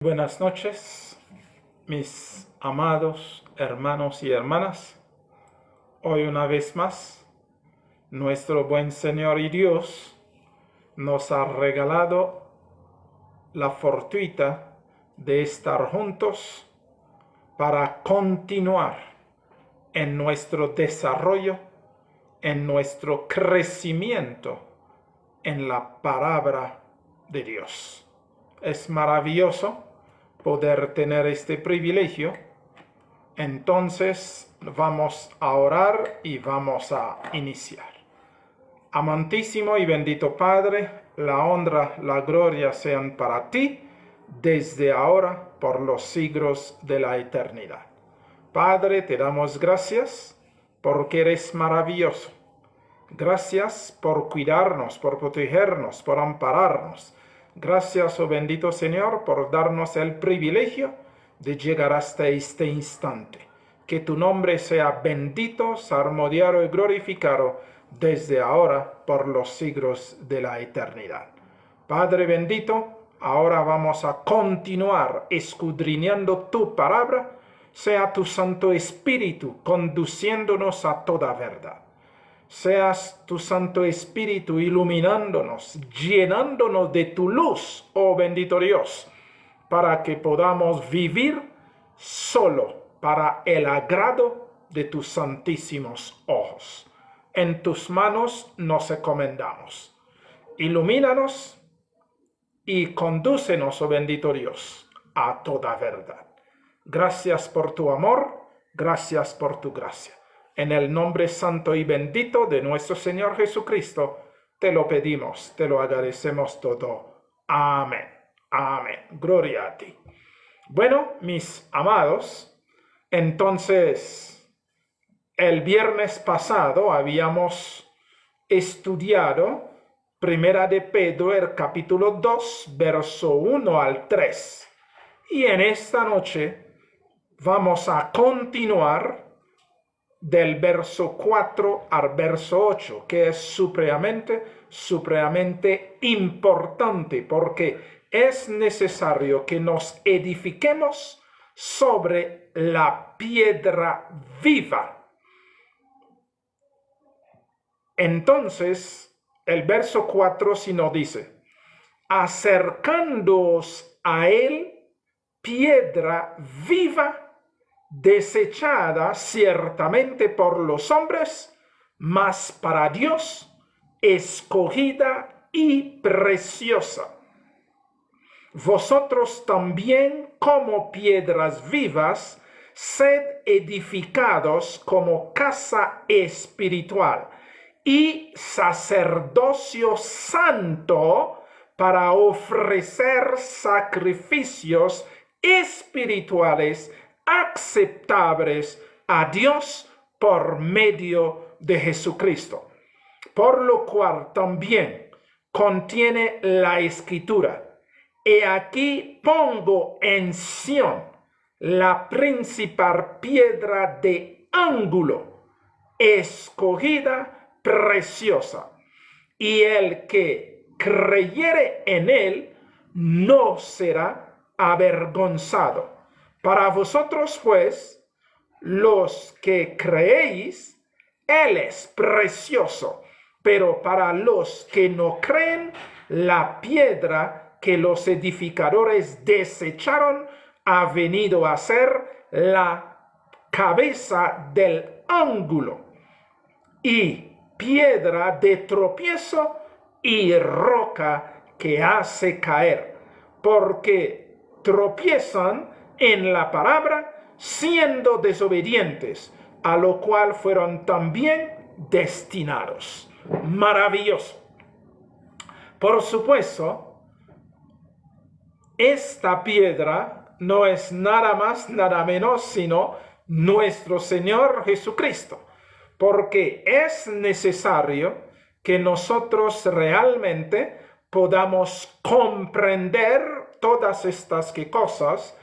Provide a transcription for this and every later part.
Buenas noches, mis amados hermanos y hermanas. Hoy una vez más, nuestro buen Señor y Dios nos ha regalado la fortuita de estar juntos para continuar en nuestro desarrollo, en nuestro crecimiento en la palabra de Dios. Es maravilloso poder tener este privilegio. Entonces vamos a orar y vamos a iniciar. Amantísimo y bendito Padre, la honra, la gloria sean para ti desde ahora por los siglos de la eternidad. Padre, te damos gracias porque eres maravilloso. Gracias por cuidarnos, por protegernos, por ampararnos. Gracias, oh bendito Señor, por darnos el privilegio de llegar hasta este instante. Que tu nombre sea bendito, salmodiado y glorificado desde ahora por los siglos de la eternidad. Padre bendito, ahora vamos a continuar escudriñando tu palabra. Sea tu Santo Espíritu conduciéndonos a toda verdad. Seas tu Santo Espíritu iluminándonos, llenándonos de tu luz, oh bendito Dios, para que podamos vivir solo para el agrado de tus santísimos ojos. En tus manos nos encomendamos. Ilumínanos y condúcenos, oh bendito Dios, a toda verdad. Gracias por tu amor, gracias por tu gracia. En el nombre santo y bendito de nuestro Señor Jesucristo, te lo pedimos, te lo agradecemos todo. Amén. Amén. Gloria a ti. Bueno, mis amados, entonces, el viernes pasado habíamos estudiado Primera de Pedro, el capítulo 2, verso 1 al 3. Y en esta noche vamos a continuar del verso 4 al verso 8, que es supremamente importante, porque es necesario que nos edifiquemos sobre la piedra viva. Entonces, el verso 4 sí nos dice: acercándoos a él, piedra viva, desechada ciertamente por los hombres, mas para Dios escogida y preciosa. Vosotros también, como piedras vivas, sed edificados como casa espiritual y sacerdocio santo para ofrecer sacrificios espirituales aceptables a Dios por medio de Jesucristo. Por lo cual también contiene la Escritura: he aquí pongo en Sión la principal piedra de ángulo, escogida, preciosa, y el que creyere en él no será avergonzado. Para vosotros, pues, los que creéis, él es precioso, pero para los que no creen, la piedra que los edificadores desecharon ha venido a ser la cabeza del ángulo, y piedra de tropiezo y roca que hace caer, porque tropiezan en la palabra, siendo desobedientes, a lo cual fueron también destinados. Maravilloso. Por supuesto, esta piedra no es nada más, nada menos, sino nuestro Señor Jesucristo, porque es necesario que nosotros realmente podamos comprender todas estas cosas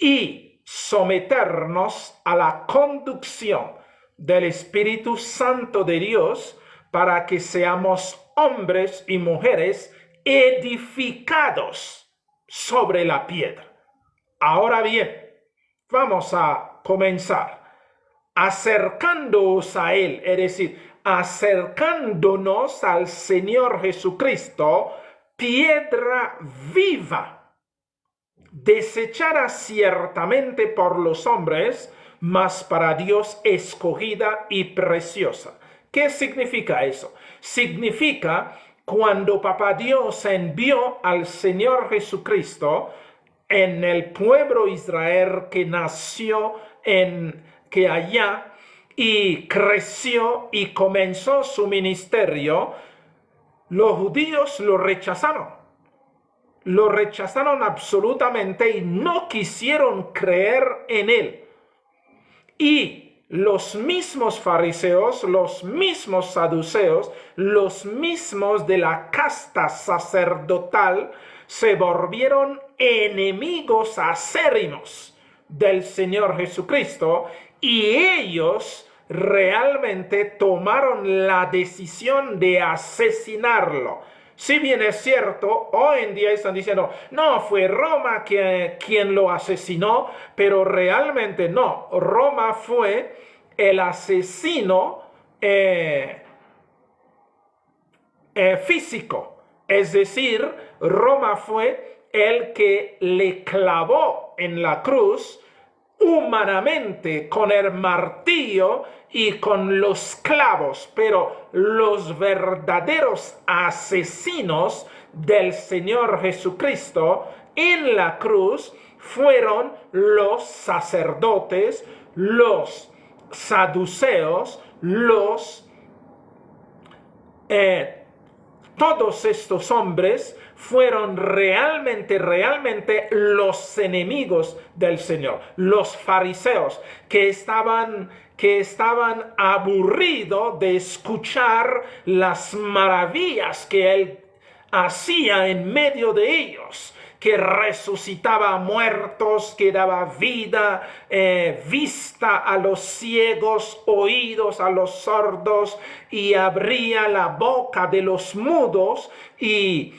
y someternos a la conducción del Espíritu Santo de Dios para que seamos hombres y mujeres edificados sobre la piedra. Ahora bien, vamos a comenzar acercándoos a Él, es decir, acercándonos al Señor Jesucristo, piedra viva, desechada ciertamente por los hombres, mas para Dios escogida y preciosa. ¿Qué significa eso? Significa cuando Papá Dios envió al Señor Jesucristo en el pueblo Israel que nació que allá y creció y comenzó su ministerio, los judíos lo rechazaron. Lo rechazaron absolutamente y no quisieron creer en él. Y los mismos fariseos, los mismos saduceos, los mismos de la casta sacerdotal se volvieron enemigos acérrimos del Señor Jesucristo y ellos realmente tomaron la decisión de asesinarlo. Si bien es cierto, hoy en día están diciendo, no, fue Roma quien lo asesinó, pero realmente no. Roma fue el asesino físico. Es decir, Roma fue el que le clavó en la cruz humanamente con el martillo y con los clavos, pero los verdaderos asesinos del Señor Jesucristo en la cruz fueron los sacerdotes, los saduceos, todos estos hombres fueron realmente los enemigos del Señor. Los fariseos que estaban aburridos de escuchar las maravillas que él hacía en medio de ellos, que resucitaba a muertos, que daba vida, vista a los ciegos, oídos a los sordos, y abría la boca de los mudos, y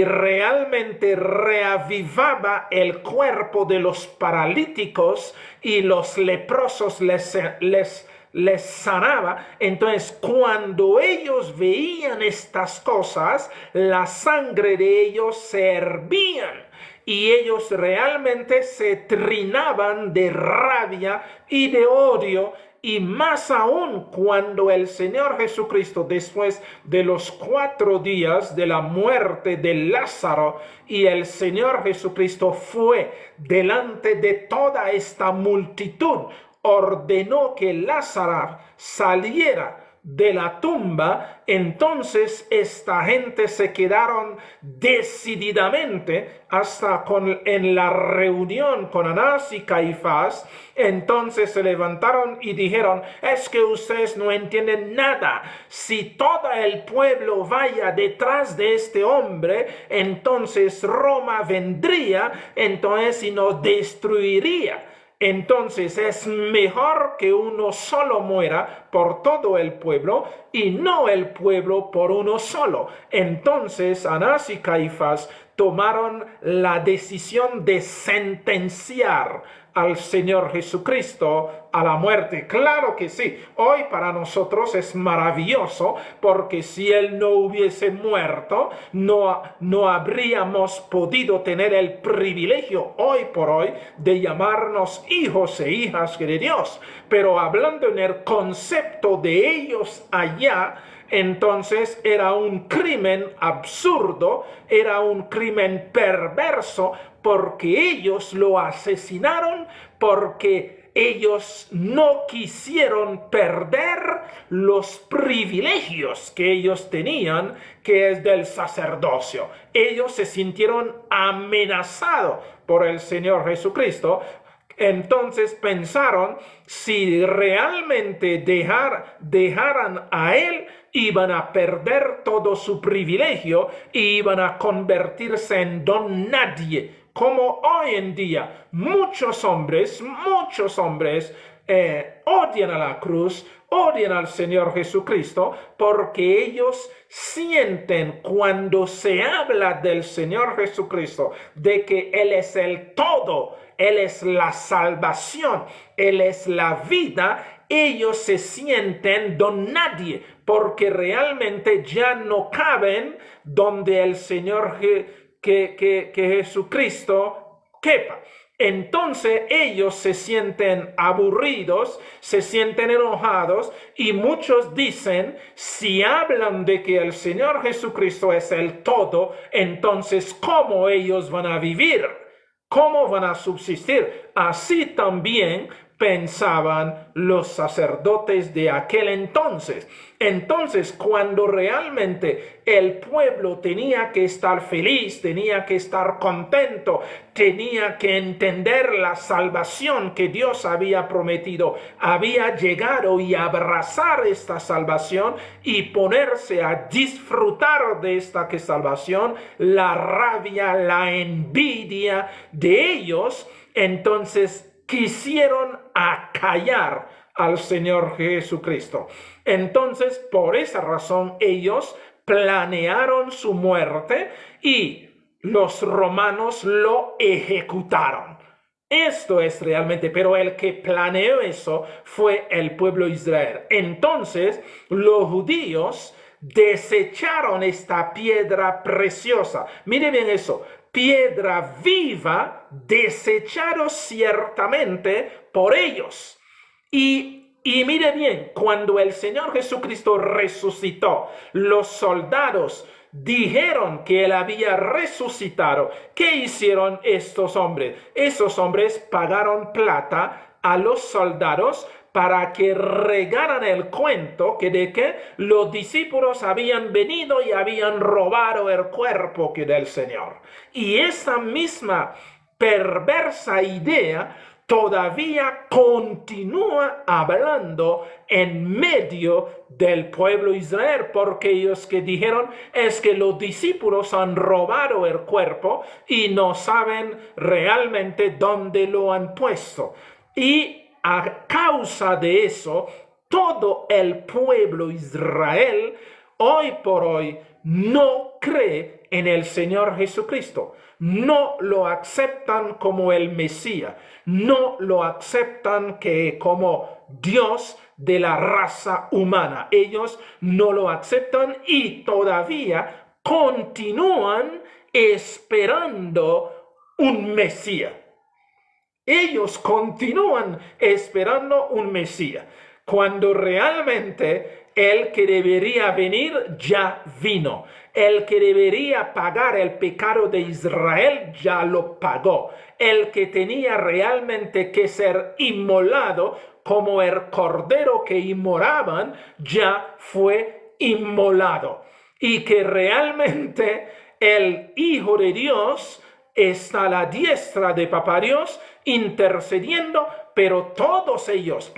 realmente reavivaba el cuerpo de los paralíticos, y los leprosos les sanaba. Entonces, cuando ellos veían estas cosas, la sangre de ellos se hervían y ellos realmente se trinaban de rabia y de odio. Y más aún cuando el Señor Jesucristo, después de los 4 días de la muerte de Lázaro, y el Señor Jesucristo fue delante de toda esta multitud, ordenó que Lázaro saliera de la tumba, entonces esta gente se quedaron decididamente hasta en la reunión con Anás y Caifás. Entonces se levantaron y dijeron, es que ustedes no entienden nada. Si todo el pueblo vaya detrás de este hombre, entonces Roma vendría, entonces y nos destruiría. Entonces es mejor que uno solo muera por todo el pueblo y no el pueblo por uno solo. Entonces Anás y Caifás tomaron la decisión de sentenciar al Señor Jesucristo a la muerte. Claro que sí, hoy para nosotros es maravilloso, porque si Él no hubiese muerto, no habríamos podido tener el privilegio hoy por hoy de llamarnos hijos e hijas de Dios. Pero hablando en el concepto de ellos allá, entonces era un crimen absurdo, era un crimen perverso, porque ellos lo asesinaron, porque ellos no quisieron perder los privilegios que ellos tenían, que es del sacerdocio. Ellos se sintieron amenazados por el Señor Jesucristo. Entonces pensaron, si realmente dejaran a Él, iban a perder todo su privilegio y iban a convertirse en don nadie. Como hoy en día muchos hombres odian a la cruz, odian al Señor Jesucristo, porque ellos sienten cuando se habla del Señor Jesucristo, de que Él es el todo, Él es la salvación, Él es la vida, ellos se sienten don nadie, porque realmente ya no caben donde el Señor que Jesucristo quepa. Entonces ellos se sienten aburridos, se sienten enojados y muchos dicen, si hablan de que el Señor Jesucristo es el todo, entonces ¿cómo ellos van a vivir? ¿Cómo van a subsistir? Así también pensaban los sacerdotes de aquel entonces. Entonces, cuando realmente el pueblo tenía que estar feliz, tenía que estar contento, tenía que entender la salvación que Dios había prometido, había llegado y abrazar esta salvación y ponerse a disfrutar de esta salvación, la rabia, la envidia de ellos, entonces quisieron acallar al Señor Jesucristo. Entonces, por esa razón, ellos planearon su muerte y los romanos lo ejecutaron. Esto es realmente, pero el que planeó eso fue el pueblo de Israel. Entonces, los judíos desecharon esta piedra preciosa. Mire bien eso. Piedra viva, desechado ciertamente por ellos. Y mire bien, cuando el Señor Jesucristo resucitó, los soldados dijeron que Él había resucitado. ¿Qué hicieron estos hombres? Esos hombres pagaron plata a los soldados para que regaran el cuento de que los discípulos habían venido y habían robado el cuerpo del Señor. Y esa misma perversa idea todavía continúa hablando en medio del pueblo de Israel, porque ellos que dijeron es que los discípulos han robado el cuerpo y no saben realmente dónde lo han puesto. Y a causa de eso, todo el pueblo de Israel hoy por hoy no cree en el Señor Jesucristo. No lo aceptan como el Mesías. No lo aceptan como Dios de la raza humana. Ellos no lo aceptan y todavía continúan esperando un Mesías. Ellos continúan esperando un Mesías, cuando realmente el que debería venir ya vino. El que debería pagar el pecado de Israel ya lo pagó. El que tenía realmente que ser inmolado como el cordero que inmolaban ya fue inmolado. Y que realmente el Hijo de Dios está a la diestra de Papá Dios intercediendo, pero todos ellos,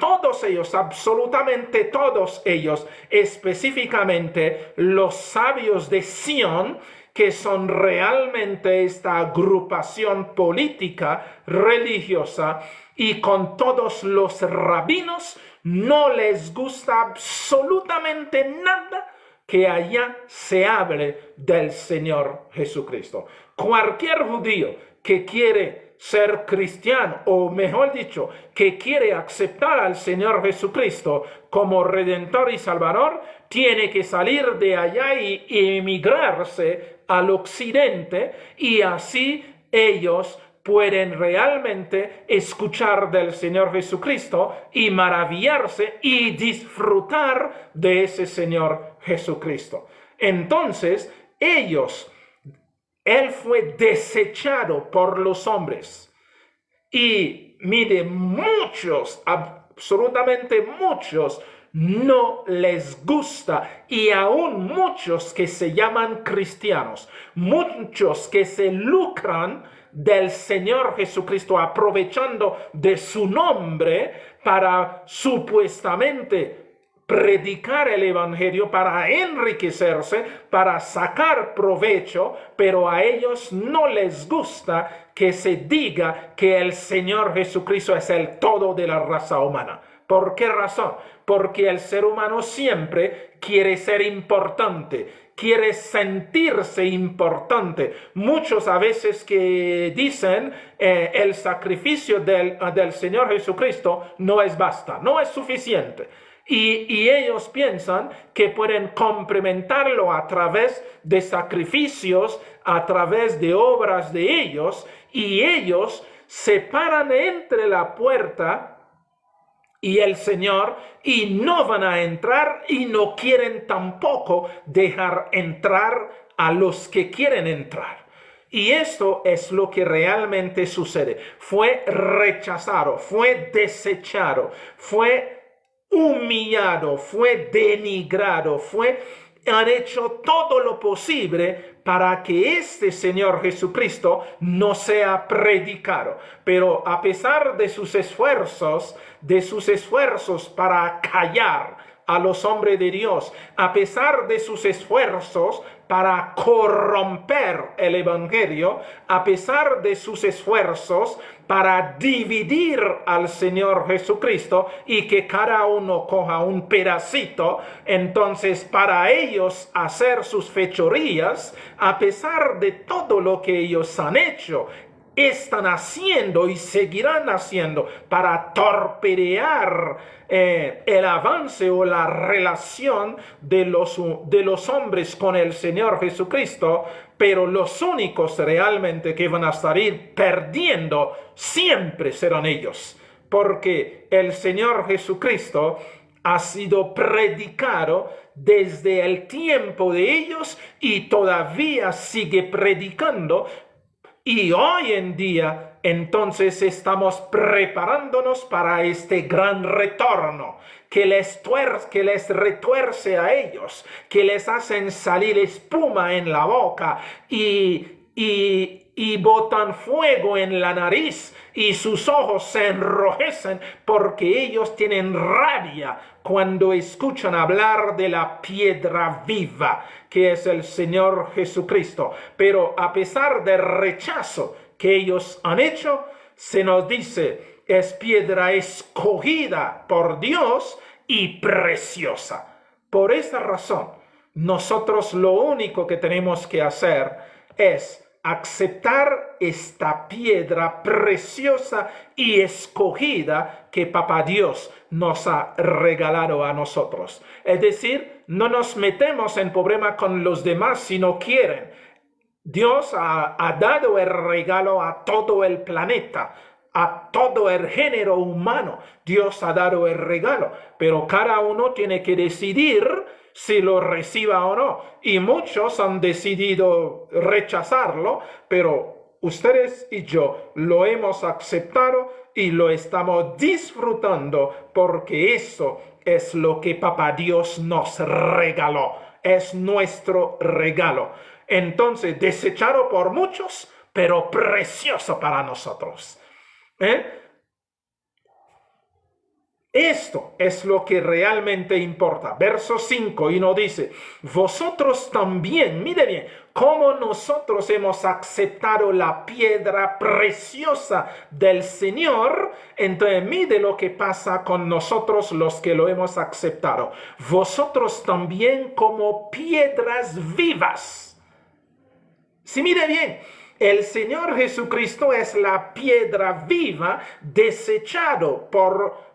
absolutamente todos ellos, específicamente los sabios de Sión, que son realmente esta agrupación política, religiosa, y con todos los rabinos, no les gusta absolutamente nada que allá se hable del Señor Jesucristo. Cualquier judío que quiere ser cristiano, o mejor dicho, que quiere aceptar al Señor Jesucristo como Redentor y Salvador, tiene que salir de allá y emigrarse al occidente, y así ellos pueden realmente escuchar del Señor Jesucristo y maravillarse y disfrutar de ese Señor Jesucristo. Entonces, Él fue desechado por los hombres. Y mire, muchos, absolutamente muchos, no les gusta, y aún muchos que se llaman cristianos, muchos que se lucran del Señor Jesucristo, aprovechando de su nombre para supuestamente predicar el evangelio para enriquecerse, para sacar provecho, pero a ellos no les gusta que se diga que el Señor Jesucristo es el todo de la raza humana. ¿Por qué razón? Porque el ser humano siempre quiere ser importante, quiere sentirse importante. Muchos a veces que dicen el sacrificio del Señor Jesucristo no es basta, no es suficiente. Y ellos piensan que pueden complementarlo a través de sacrificios, a través de obras de ellos, y ellos se paran entre la puerta y el Señor, y no van a entrar y no quieren tampoco dejar entrar a los que quieren entrar. Y esto es lo que realmente sucede. Fue rechazado, fue desechado, fue humillado, fue denigrado, han hecho todo lo posible para que este Señor Jesucristo no sea predicado. Pero a pesar de sus esfuerzos para callar a los hombres de Dios, a pesar de sus esfuerzos para corromper el evangelio, a pesar de sus esfuerzos para dividir al Señor Jesucristo y que cada uno coja un pedacito, entonces para ellos hacer sus fechorías, a pesar de todo lo que ellos han hecho, están haciendo y seguirán haciendo para torpedear el avance o la relación de los hombres con el Señor Jesucristo, pero los únicos realmente que van a salir perdiendo siempre serán ellos, porque el Señor Jesucristo ha sido predicado desde el tiempo de ellos y todavía sigue predicando. Y hoy en día, entonces, estamos preparándonos para este gran retorno que les retuerce a ellos, que les hacen salir espuma en la boca y botan fuego en la nariz y sus ojos se enrojecen porque ellos tienen rabia cuando escuchan hablar de la piedra viva que es el Señor Jesucristo. Pero a pesar del rechazo que ellos han hecho, se nos dice, es piedra escogida por Dios y preciosa. Por esa razón, nosotros lo único que tenemos que hacer es aceptar esta piedra preciosa y escogida que Papá Dios nos ha regalado a nosotros. Es decir, no nos metemos en problema con los demás si no quieren. Dios ha dado el regalo a todo el planeta, a todo el género humano. Dios ha dado el regalo, pero cada uno tiene que decidir si lo reciba o no. Y muchos han decidido rechazarlo, pero ustedes y yo lo hemos aceptado y lo estamos disfrutando porque eso es lo que Papá Dios nos regaló. Es nuestro regalo. Entonces, desechado por muchos, pero precioso para nosotros. Esto es lo que realmente importa. Verso 5 y nos dice, vosotros también, mire bien, como nosotros hemos aceptado la piedra preciosa del Señor, entonces mire lo que pasa con nosotros los que lo hemos aceptado. Vosotros también como piedras vivas. Si mire bien, el Señor Jesucristo es la piedra viva desechado por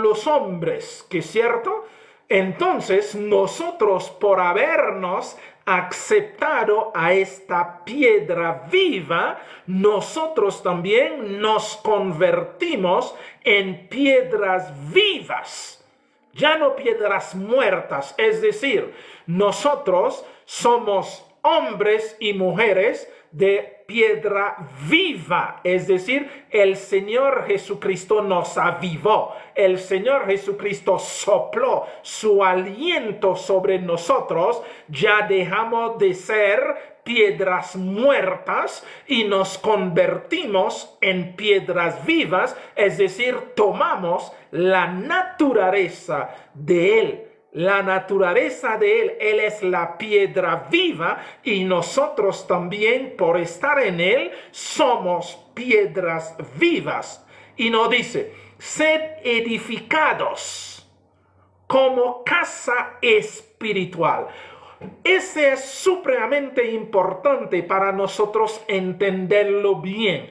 los hombres, ¿que es cierto? Entonces nosotros por habernos aceptado a esta piedra viva, nosotros también nos convertimos en piedras vivas, ya no piedras muertas, es decir, nosotros somos hombres y mujeres de piedra viva, es decir, el Señor Jesucristo nos avivó, el Señor Jesucristo sopló su aliento sobre nosotros, ya dejamos de ser piedras muertas y nos convertimos en piedras vivas, es decir, tomamos la naturaleza de Él. la naturaleza de Él es la piedra viva y nosotros también por estar en Él somos piedras vivas. Y nos dice, sed edificados como casa espiritual. Ese es supremamente importante para nosotros entenderlo bien.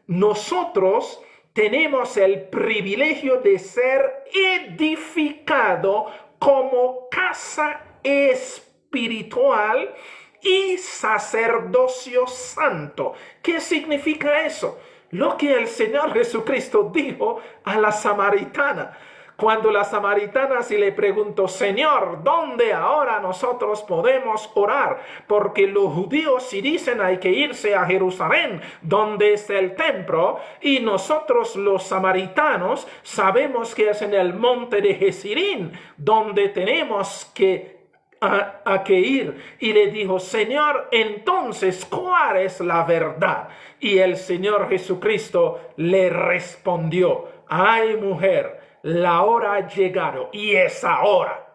Nosotros tenemos el privilegio de ser edificado como casa espiritual y sacerdocio santo. ¿Qué significa eso? Lo que el Señor Jesucristo dijo a la samaritana. Cuando la samaritana se le preguntó, Señor, ¿dónde ahora nosotros podemos orar? Porque los judíos si dicen hay que irse a Jerusalén, donde es el templo, y nosotros los samaritanos sabemos que es en el monte de Gerizim, donde tenemos que ir. Y le dijo, Señor, entonces, ¿cuál es la verdad? Y el Señor Jesucristo le respondió, ay mujer, la hora ha llegado y es ahora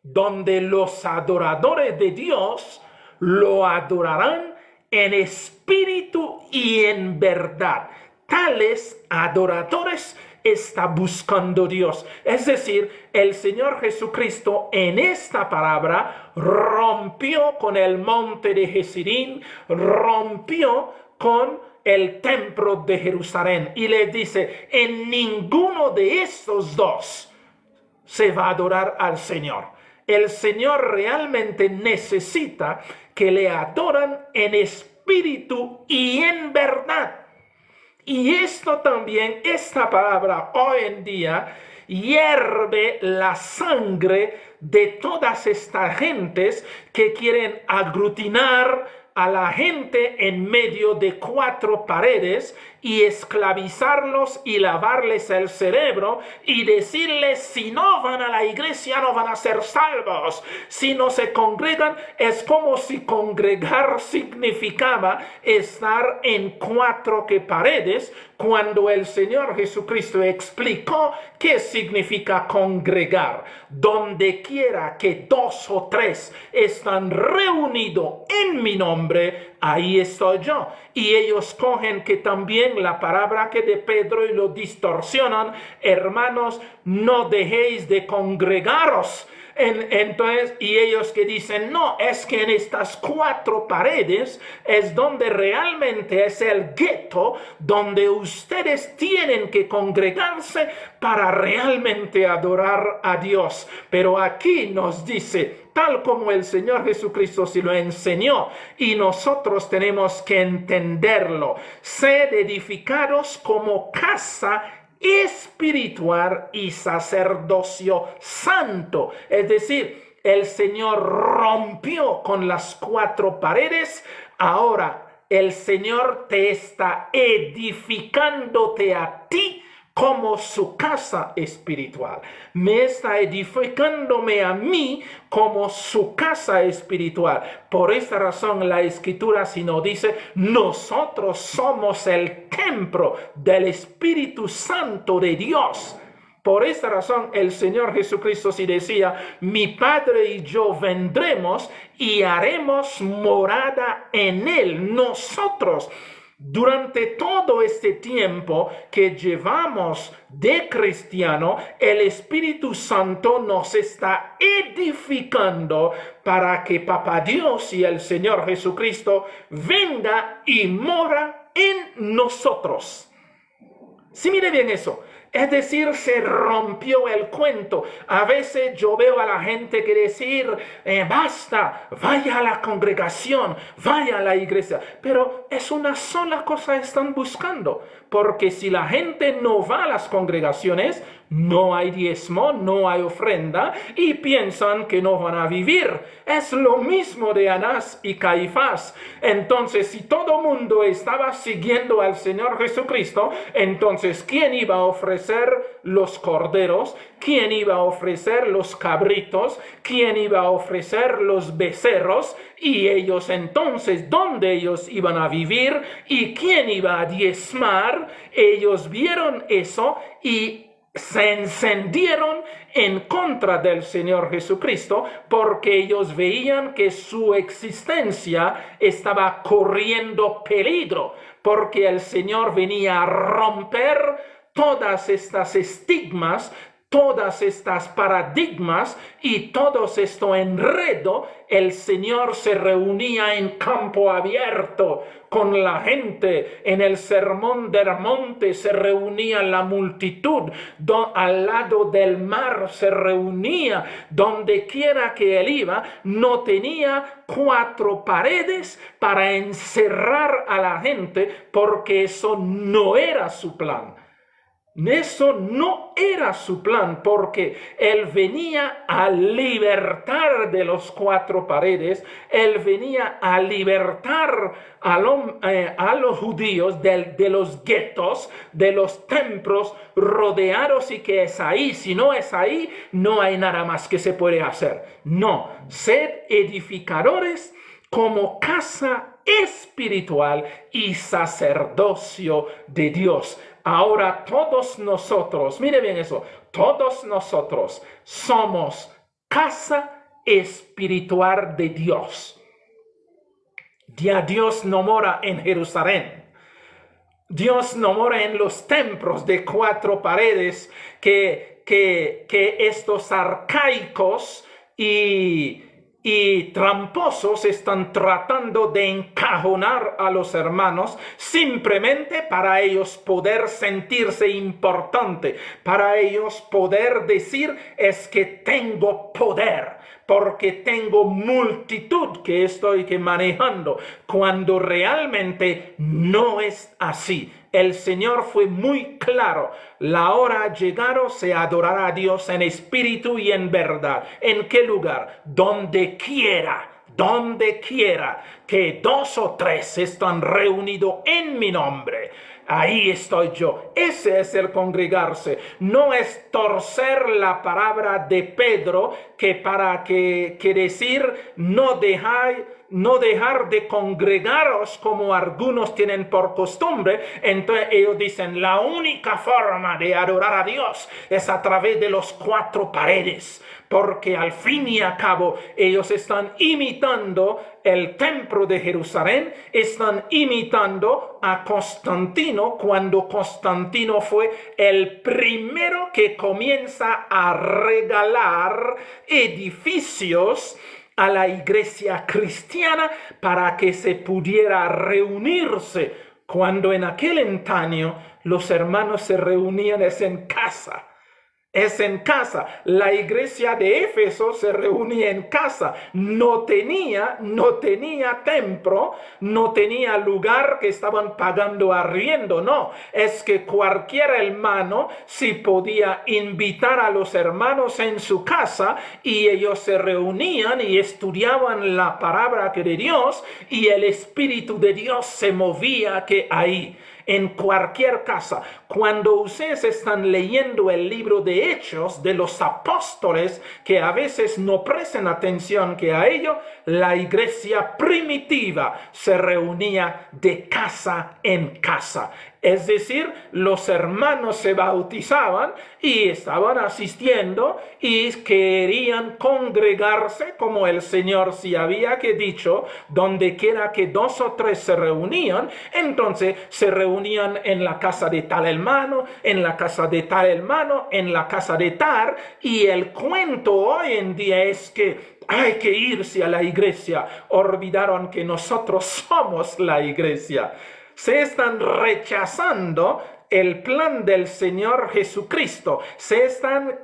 donde los adoradores de Dios lo adorarán en espíritu y en verdad. Tales adoradores está buscando Dios. Es decir, el Señor Jesucristo en esta palabra rompió con el monte de Gerizim, rompió con el templo de Jerusalén y le dice, en ninguno de estos dos se va a adorar al Señor. El Señor realmente necesita que le adoran en espíritu y en verdad. Y esto también, esta palabra hoy en día hierve la sangre de todas estas gentes que quieren aglutinar a la gente en medio de cuatro paredes y esclavizarlos y lavarles el cerebro y decirles si no van a la iglesia no van a ser salvos. Si no se congregan, es como si congregar significaba estar en cuatro paredes, cuando el Señor Jesucristo explicó qué significa congregar. Donde quiera que dos o tres están reunidos en mi nombre, ahí estoy yo. Y ellos cogen que también la palabra que de Pedro y lo distorsionan. Hermanos, no dejéis de congregaros. Entonces, y ellos que dicen, no, es que en estas cuatro paredes es donde realmente es el gueto, donde ustedes tienen que congregarse para realmente adorar a Dios. Pero aquí nos dice, tal como el Señor Jesucristo se lo enseñó, y nosotros tenemos que entenderlo, sed edificados como casa espiritual y sacerdocio santo. Es decir, el Señor rompió con las cuatro paredes. Ahora el Señor te está edificándote a ti como su casa espiritual. Me está edificándome a mí como su casa espiritual. Por esta razón la Escritura si nos dice, nosotros somos el templo del Espíritu Santo de Dios. Por esta razón el Señor Jesucristo sí decía, mi Padre y yo vendremos y haremos morada en Él. Nosotros, durante todo este tiempo que llevamos de cristiano, el Espíritu Santo nos está edificando para que Papá Dios y el Señor Jesucristo venga y mora en nosotros. Sí, mire bien eso. Es decir, se rompió el cuento. A veces yo veo a la gente que decir, basta, vaya a la congregación, vaya a la iglesia. Pero es una sola cosa están buscando. Porque si la gente no va a las congregaciones, no hay diezmo, no hay ofrenda y piensan que no van a vivir. Es lo mismo de Anás y Caifás. Entonces, si todo mundo estaba siguiendo al Señor Jesucristo, entonces, ¿quién iba a ofrecer los corderos? ¿Quién iba a ofrecer los cabritos? ¿Quién iba a ofrecer los becerros? Y ellos entonces, ¿dónde ellos iban a vivir? ¿Y quién iba a diezmar? Ellos vieron eso y se encendieron en contra del Señor Jesucristo porque ellos veían que su existencia estaba corriendo peligro, porque el Señor venía a romper todas estas estigmas, todas estas paradigmas y todos estos enredos. El Señor se reunía en campo abierto con la gente. En el sermón del monte se reunía la multitud, al lado del mar se reunía. Donde quiera que él iba, no tenía 4 paredes para encerrar a la gente, porque eso no era su plan. Eso no era su plan, porque él venía a libertar de los 4 paredes, él venía a libertar a los judíos de los guetos, de los templos rodeados, y que es ahí. Si no es ahí, no hay nada más que se puede hacer. No, sed edificadores como casa espiritual y sacerdocio de Dios. Ahora todos nosotros, mire bien eso, todos nosotros somos casa espiritual de Dios. Ya Dios no mora en Jerusalén. Dios no mora en los templos de 4 paredes que estos arcaicos y tramposos están tratando de encajonar a los hermanos simplemente para ellos poder sentirse importante, para ellos poder decir: es que tengo poder, porque tengo multitud que estoy manejando, cuando realmente no es así. El Señor fue muy claro: la hora ha llegado, se adorará a Dios en espíritu y en verdad. ¿En qué lugar? Donde quiera que 2 o 3 están reunidos en mi nombre, ahí estoy yo. Ese es el congregarse. No es torcer la palabra de Pedro, que decir no dejar de congregaros como algunos tienen por costumbre. Entonces ellos dicen: la única forma de adorar a Dios es a través de los 4 paredes, porque al fin y al cabo ellos están imitando el templo de Jerusalén, están imitando a Constantino, cuando Constantino fue el primero que comienza a regalar edificios a la iglesia cristiana para que se pudiera reunirse, cuando en aquel antaño los hermanos se reunían en casa. Es en casa. La iglesia de Éfeso se reunía en casa. No tenía templo, no tenía lugar que estaban pagando arriendo. No, es que cualquier hermano sí podía invitar a los hermanos en su casa, y ellos se reunían y estudiaban la palabra de Dios, y el Espíritu de Dios se movía ahí. En cualquier casa. Cuando ustedes están leyendo el libro de Hechos de los apóstoles, que a veces no prestan atención que a ello, la iglesia primitiva se reunía de casa en casa. Es decir, los hermanos se bautizaban y estaban asistiendo y querían congregarse, como el Señor sí había dicho: donde quiera que 2 o 3 se reunían, entonces se reunían en la casa de tal hermano, en la casa de tal hermano, en la casa de tal. Y el cuento hoy en día es que hay que irse a la iglesia. Olvidaron que nosotros somos la iglesia. Se están rechazando el plan del Señor Jesucristo. Se están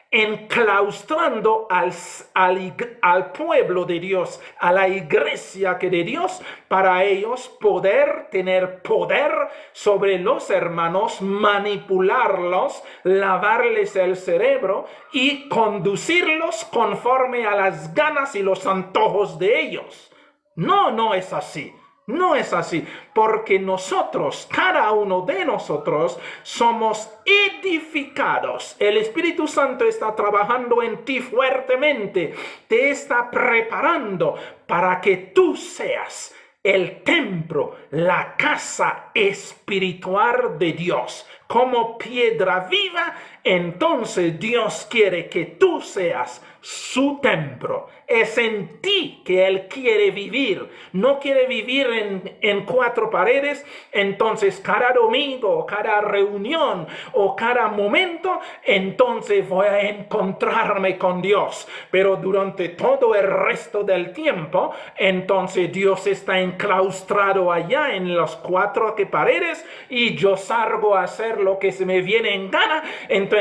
enclaustrando al pueblo de Dios, a la iglesia de Dios, para ellos poder tener poder sobre los hermanos, manipularlos, lavarles el cerebro y conducirlos conforme a las ganas y los antojos de ellos. No es así. No es así, porque nosotros, cada uno de nosotros, somos edificados. El Espíritu Santo está trabajando en ti fuertemente, te está preparando para que tú seas el templo, la casa espiritual de Dios, como piedra viva, entonces Dios quiere que tú seas su templo. Es en ti que Él quiere vivir. No quiere vivir en cuatro paredes. Entonces cada domingo, cada reunión o cada momento, entonces voy a encontrarme con Dios. Pero durante todo el resto del tiempo, entonces Dios está enclaustrado allá en las cuatro paredes y yo salgo a hacer lo que se me viene en gana. Entonces,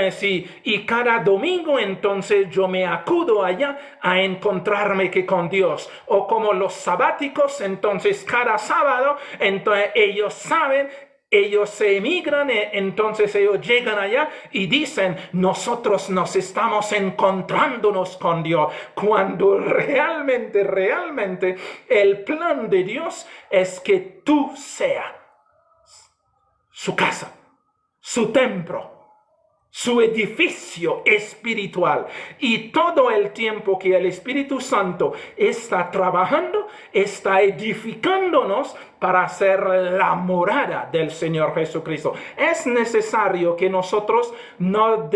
y cada domingo, entonces yo me acudo allá a encontrarme con Dios. O como los sabáticos, entonces cada sábado, entonces ellos saben, ellos se emigran, entonces ellos llegan allá y dicen, nosotros nos estamos encontrándonos con Dios, cuando realmente el plan de Dios es que tú seas su casa, su templo, su edificio espiritual. Y todo el tiempo que el Espíritu Santo está trabajando, está edificándonos para ser la morada del Señor Jesucristo. Es necesario que nosotros nos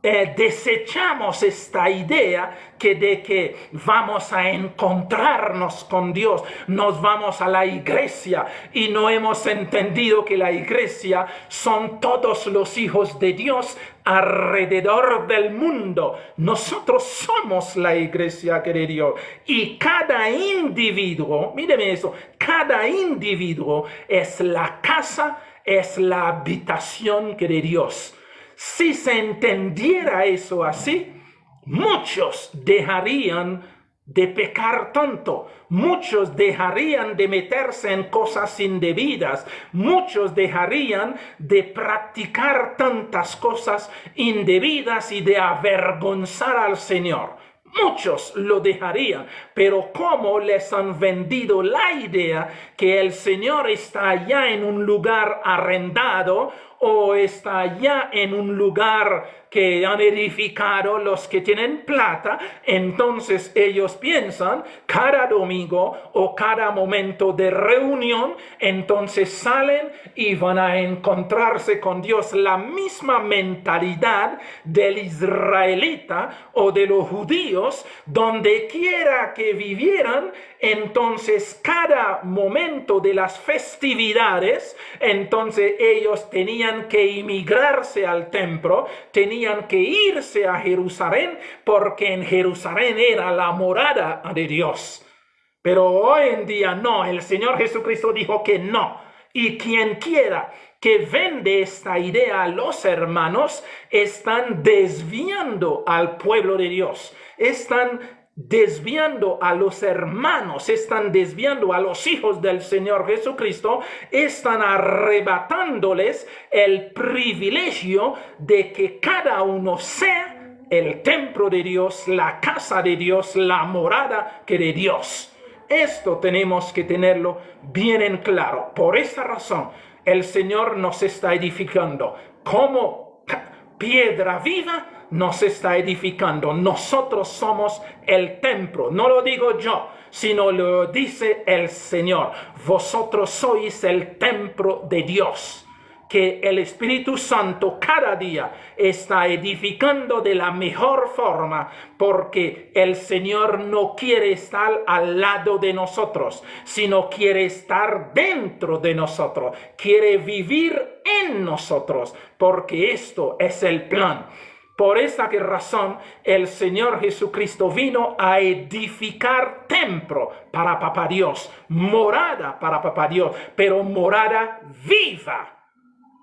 desechamos esta idea de que vamos a encontrarnos con Dios, nos vamos a la iglesia y no hemos entendido que la iglesia son todos los hijos de Dios alrededor del mundo. Nosotros somos la iglesia de Dios y cada individuo, míreme eso, cada individuo es la casa, es la habitación de Dios. Si se entendiera eso así, muchos dejarían de pecar tanto, muchos dejarían de meterse en cosas indebidas, muchos dejarían de practicar tantas cosas indebidas y de avergonzar al Señor. Muchos lo dejarían, pero como les han vendido la idea que el Señor está allá en un lugar arrendado o está allá en un lugar que han edificado los que tienen plata, entonces ellos piensan cada domingo o cada momento de reunión, entonces salen y van a encontrarse con Dios. La misma mentalidad del israelita o de los judíos, donde quiera que vivieran, entonces cada momento de las festividades, entonces ellos tenían que emigrarse al templo, tenían que irse a Jerusalén, porque en Jerusalén era la morada de Dios. Pero hoy en día no, el Señor Jesucristo dijo que no. Y quien quiera que vende esta idea a los hermanos, están desviando al pueblo de Dios, están desviando a los hermanos, están desviando a los hijos del Señor Jesucristo, están arrebatándoles el privilegio de que cada uno sea el templo de Dios, la casa de Dios, la morada de Dios. Esto tenemos que tenerlo bien en claro. Por esa razón, el Señor nos está edificando como piedra viva, nos está edificando. Nosotros somos el templo. No lo digo yo, sino lo dice el Señor. Vosotros sois el templo de Dios, que el Espíritu Santo cada día está edificando de la mejor forma, porque el Señor no quiere estar al lado de nosotros, sino quiere estar dentro de nosotros, quiere vivir en nosotros, porque esto es el plan. Por esta razón, el Señor Jesucristo vino a edificar templo para Papá Dios, morada para Papá Dios, pero morada viva,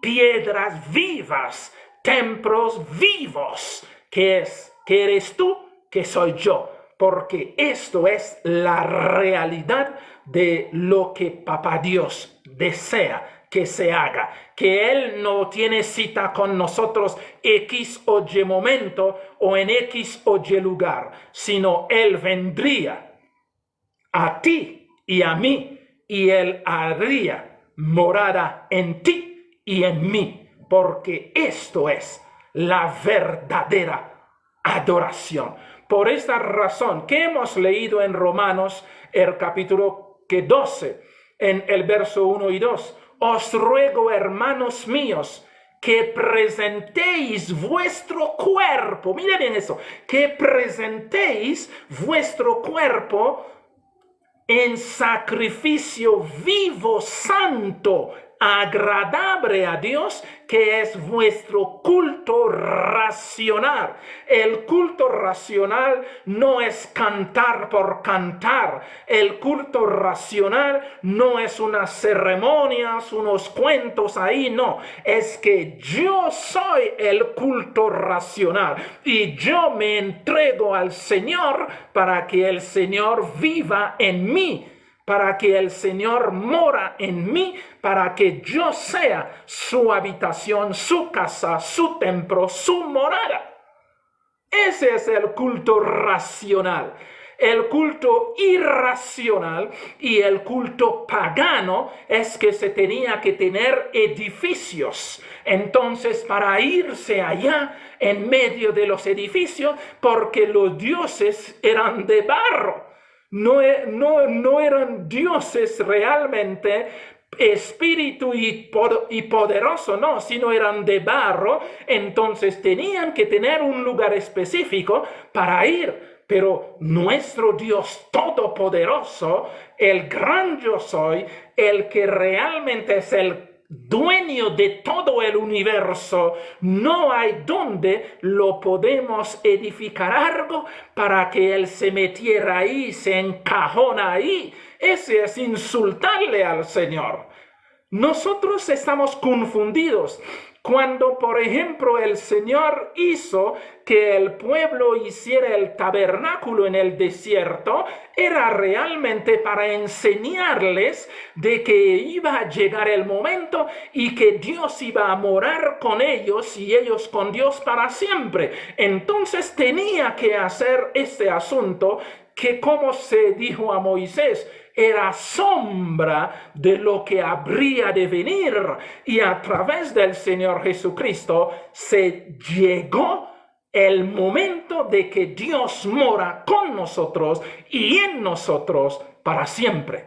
piedras vivas, templos vivos, que eres tú, que soy yo, porque esto es la realidad de lo que Papá Dios desea que se haga, que Él no tiene cita con nosotros X o Y momento o en X o Y lugar, sino Él vendría a ti y a mí y Él haría morada en ti y en mí, porque esto es la verdadera adoración. Por esta razón que hemos leído en Romanos, el capítulo 12, en el verso 1 y 2, os ruego, hermanos míos, que presentéis vuestro cuerpo, mire bien eso, que presentéis vuestro cuerpo en sacrificio vivo, santo, agradable a Dios, que es vuestro culto racional. El culto racional no es cantar por cantar. El culto racional no es unas ceremonias, unos cuentos ahí, no. Es que yo soy el culto racional y yo me entrego al Señor para que el Señor viva en mí, para que el Señor mora en mí, para que yo sea su habitación, su casa, su templo, su morada. Ese es el culto racional. El culto irracional y el culto pagano es que se tenía que tener edificios. Entonces, para irse allá en medio de los edificios, porque los dioses eran de barro. No eran dioses realmente espíritu y poderoso, no, sino eran de barro. Entonces tenían que tener un lugar específico para ir. Pero nuestro Dios todopoderoso, el gran yo soy, el que realmente es el dueño de todo el universo, no hay donde lo podemos edificar algo para que él se metiera ahí, se encajona ahí. Ese es insultarle al Señor. Nosotros estamos confundidos cuando, por ejemplo, el Señor hizo que el pueblo hiciera el tabernáculo en el desierto, era realmente para enseñarles de que iba a llegar el momento y que Dios iba a morar con ellos y ellos con Dios para siempre. Entonces tenía que hacer este asunto que, como se dijo a Moisés, era sombra de lo que habría de venir, y a través del Señor Jesucristo se llegó el momento de que Dios mora con nosotros y en nosotros para siempre.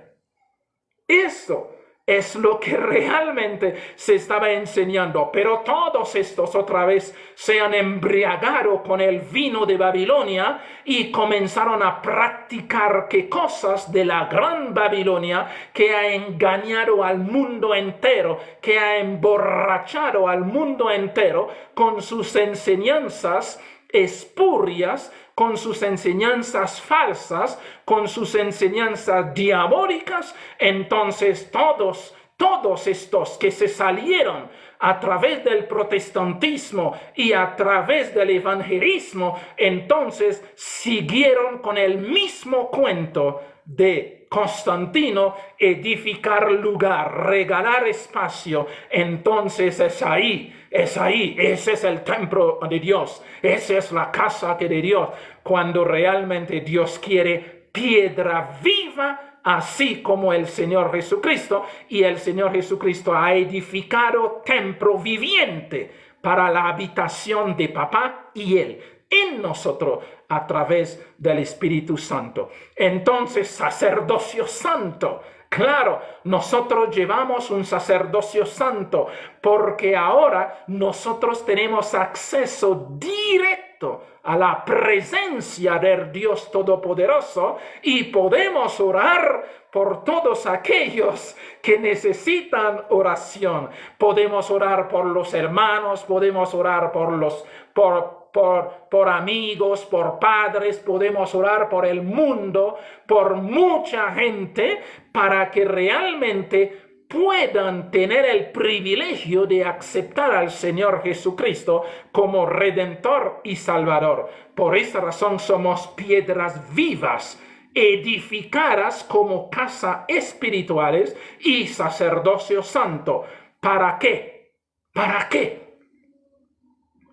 Eso es lo que realmente se estaba enseñando, pero todos estos otra vez se han embriagado con el vino de Babilonia y comenzaron a practicar qué cosas de la gran Babilonia que ha engañado al mundo entero, que ha emborrachado al mundo entero con sus enseñanzas espurias, con sus enseñanzas falsas, con sus enseñanzas diabólicas. Entonces todos estos que se salieron a través del protestantismo y a través del evangelismo, entonces siguieron con el mismo cuento de Constantino: edificar lugar, regalar espacio. Entonces es ahí, ese es el templo de Dios, esa es la casa de Dios, cuando realmente Dios quiere piedra viva, así como el Señor Jesucristo, y el Señor Jesucristo ha edificado templo viviente para la habitación de Papá y Él en nosotros a través del Espíritu Santo. Entonces, sacerdocio santo. Claro, nosotros llevamos un sacerdocio santo porque ahora nosotros tenemos acceso directo a la presencia del Dios Todopoderoso y podemos orar por todos aquellos que necesitan oración. Podemos orar por los hermanos, podemos orar por amigos, por padres, podemos orar por el mundo, por mucha gente, para que realmente puedan tener el privilegio de aceptar al Señor Jesucristo como Redentor y Salvador. Por esta razón somos piedras vivas, edificadas como casa espirituales y sacerdocio santo. ¿Para qué? ¿Para qué?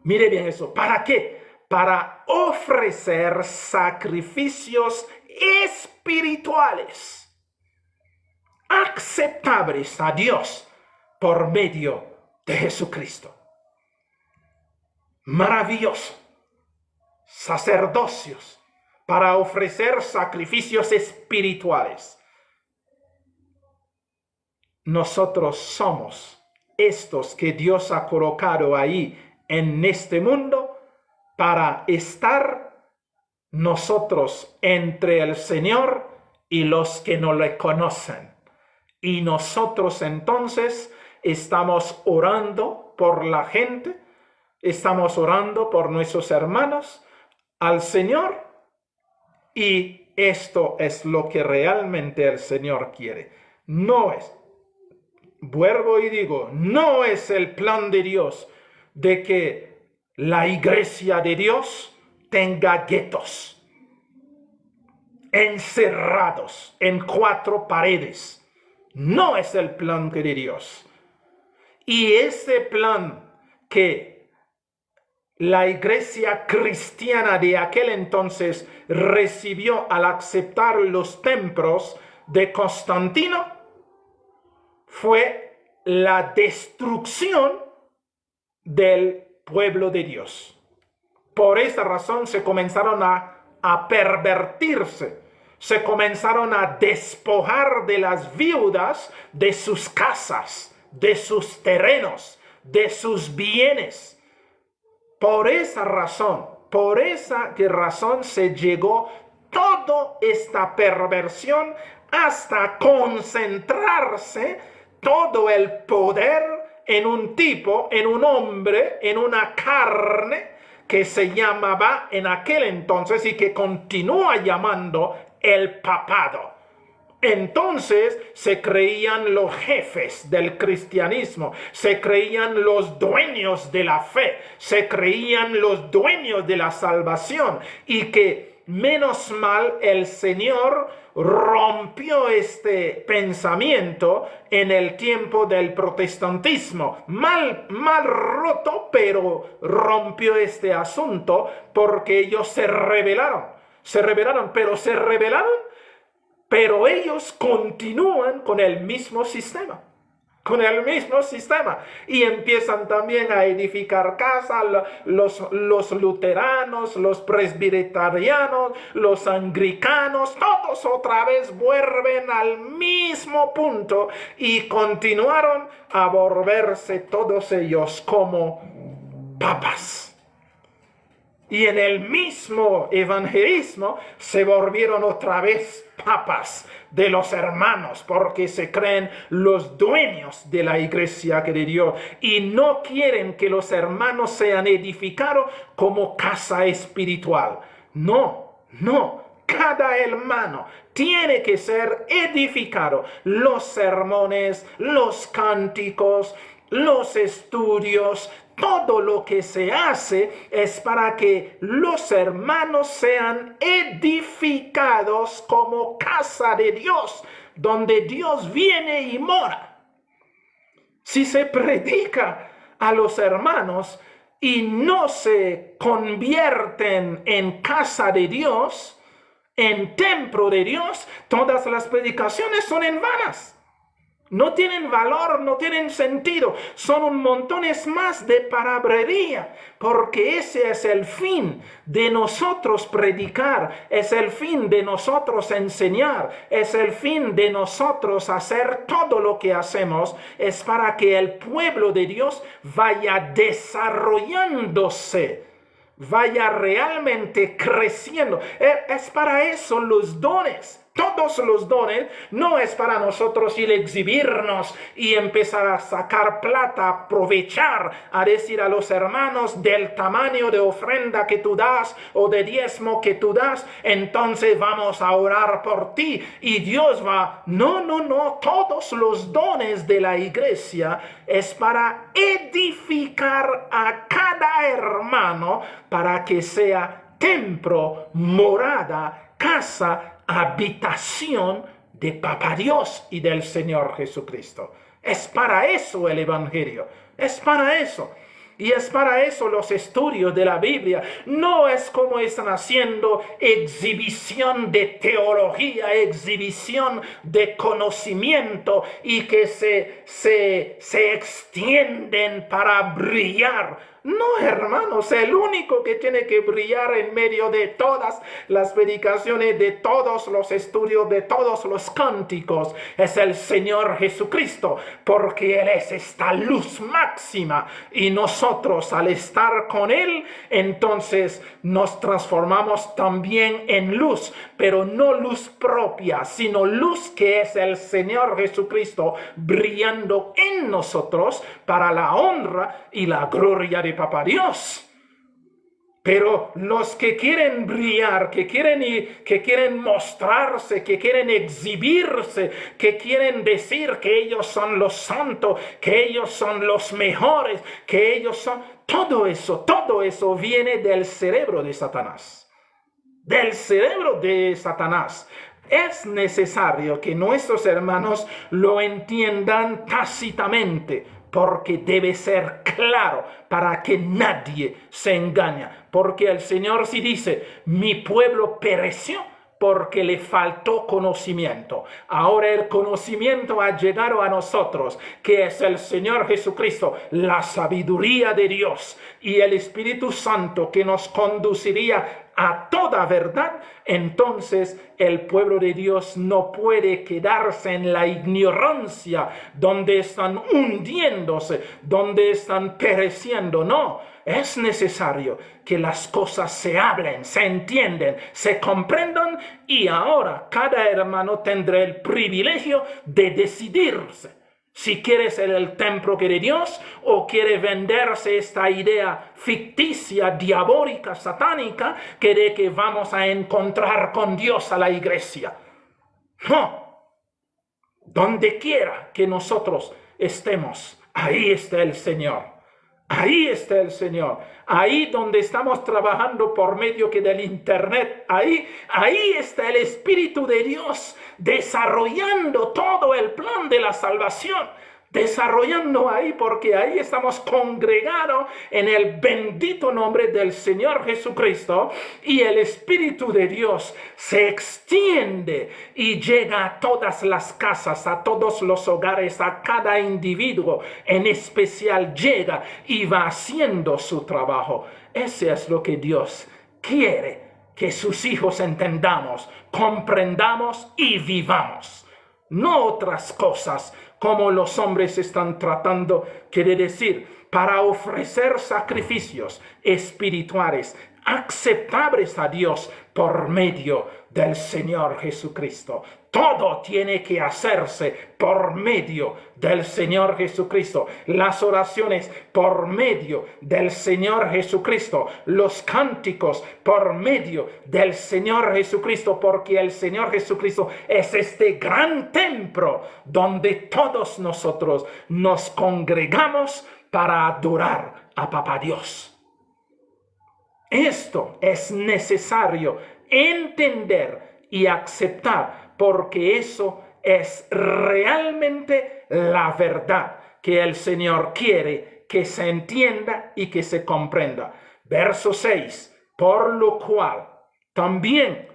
Mire bien eso. ¿Para qué? Para ofrecer sacrificios espirituales aceptables a Dios por medio de Jesucristo. Maravilloso. sacerdocios, para ofrecer sacrificios espirituales. Nosotros somos estos que Dios ha colocado ahí en este mundo para estar nosotros entre el Señor y los que no le conocen. Y nosotros entonces estamos orando por la gente, estamos orando por nuestros hermanos al Señor, y esto es lo que realmente el Señor quiere. No es, vuelvo y digo, no es el plan de Dios de que la iglesia de Dios tenga guetos, encerrados en 4 paredes. No es el plan de Dios. Y ese plan que la iglesia cristiana de aquel entonces recibió al aceptar los templos de Constantino fue la destrucción del pueblo de Dios. Por esa razón se comenzaron a pervertirse, se comenzaron a despojar de las viudas de sus casas, de sus terrenos, de sus bienes. Por esa razón se llegó toda esta perversión hasta concentrarse todo el poder en un tipo, en un hombre, en una carne que se llamaba en aquel entonces y que continúa llamando el papado. Entonces se creían los jefes del cristianismo, se creían los dueños de la fe, se creían los dueños de la salvación, y que menos mal el Señor rompió este pensamiento en el tiempo del protestantismo. Mal roto, pero rompió este asunto porque ellos se rebelaron, pero ellos continúan con el mismo sistema. Y empiezan también a edificar casas, los luteranos, los presbiterianos, los anglicanos, todos otra vez vuelven al mismo punto y continuaron a volverse todos ellos como papas. Y en el mismo evangelismo se volvieron otra vez papas de los hermanos, porque se creen los dueños de la iglesia de Dios y no quieren que los hermanos sean edificados como casa espiritual. No. Cada hermano tiene que ser edificado. Los sermones, los cánticos, los estudios, todo lo que se hace es para que los hermanos sean edificados como casa de Dios, donde Dios viene y mora. Si se predica a los hermanos y no se convierten en casa de Dios, en templo de Dios, todas las predicaciones son en vanas. No tienen valor, no tienen sentido. Son un montón más de palabrería, porque ese es el fin de nosotros predicar, es el fin de nosotros enseñar, es el fin de nosotros hacer todo lo que hacemos, es para que el pueblo de Dios vaya desarrollándose, vaya realmente creciendo. Es para eso los dones. Todos los dones no es para nosotros ir a exhibirnos y empezar a sacar plata, aprovechar, a decir a los hermanos del tamaño de ofrenda que tú das o de diezmo que tú das, entonces vamos a orar por ti y Dios va. No, todos los dones de la iglesia es para edificar a cada hermano para que sea templo, morada, casa, habitación de Papá Dios y del Señor Jesucristo. Es para eso el Evangelio, es para eso. Y es para eso los estudios de la Biblia. No es como están haciendo exhibición de teología, exhibición de conocimiento y que se extienden para brillar. No, hermanos, el único que tiene que brillar en medio de todas las predicaciones, de todos los estudios, de todos los cánticos, es el Señor Jesucristo, porque Él es esta luz máxima y nosotros al estar con Él, entonces nos transformamos también en luz, pero no luz propia, sino luz que es el Señor Jesucristo brillando en nosotros para la honra y la gloria de Papá Dios. Pero los que quieren brillar, que quieren mostrarse, que quieren exhibirse, que quieren decir que ellos son los santos, que ellos son los mejores, que ellos son... todo eso viene del cerebro de Satanás. Del cerebro de Satanás. Es necesario que nuestros hermanos lo entiendan tácitamente, porque debe ser claro para que nadie se engañe. Porque el Señor sí dice, mi pueblo pereció porque le faltó conocimiento. Ahora el conocimiento ha llegado a nosotros, que es el Señor Jesucristo, la sabiduría de Dios y el Espíritu Santo que nos conduciría a toda verdad. Entonces el pueblo de Dios no puede quedarse en la ignorancia donde están hundiéndose, donde están pereciendo. No, es necesario que las cosas se hablen, se entienden, se comprendan, y ahora cada hermano tendrá el privilegio de decidirse si quiere ser el templo de Dios o quiere venderse esta idea ficticia, diabólica, satánica, que de que vamos a encontrar con Dios a la iglesia. No. Donde quiera que nosotros estemos, ahí está el Señor. Ahí está el Señor. Ahí donde estamos trabajando por medio del internet, ahí está el Espíritu de Dios desarrollando todo el plan de la salvación. Desarrollando ahí, porque ahí estamos congregados en el bendito nombre del Señor Jesucristo, y el Espíritu de Dios se extiende y llega a todas las casas, a todos los hogares, a cada individuo en especial llega y va haciendo su trabajo. Ese es lo que Dios quiere que sus hijos entendamos, comprendamos y vivamos. No otras cosas como los hombres están tratando, quiere decir, para ofrecer sacrificios espirituales aceptables a Dios por medio del Señor Jesucristo. Todo tiene que hacerse por medio del Señor Jesucristo. Las oraciones por medio del Señor Jesucristo. Los cánticos por medio del Señor Jesucristo. Porque el Señor Jesucristo es este gran templo donde todos nosotros nos congregamos para adorar a Papá Dios. Esto es necesario entender y aceptar, porque eso es realmente la verdad que el Señor quiere que se entienda y que se comprenda. Verso 6, por lo cual también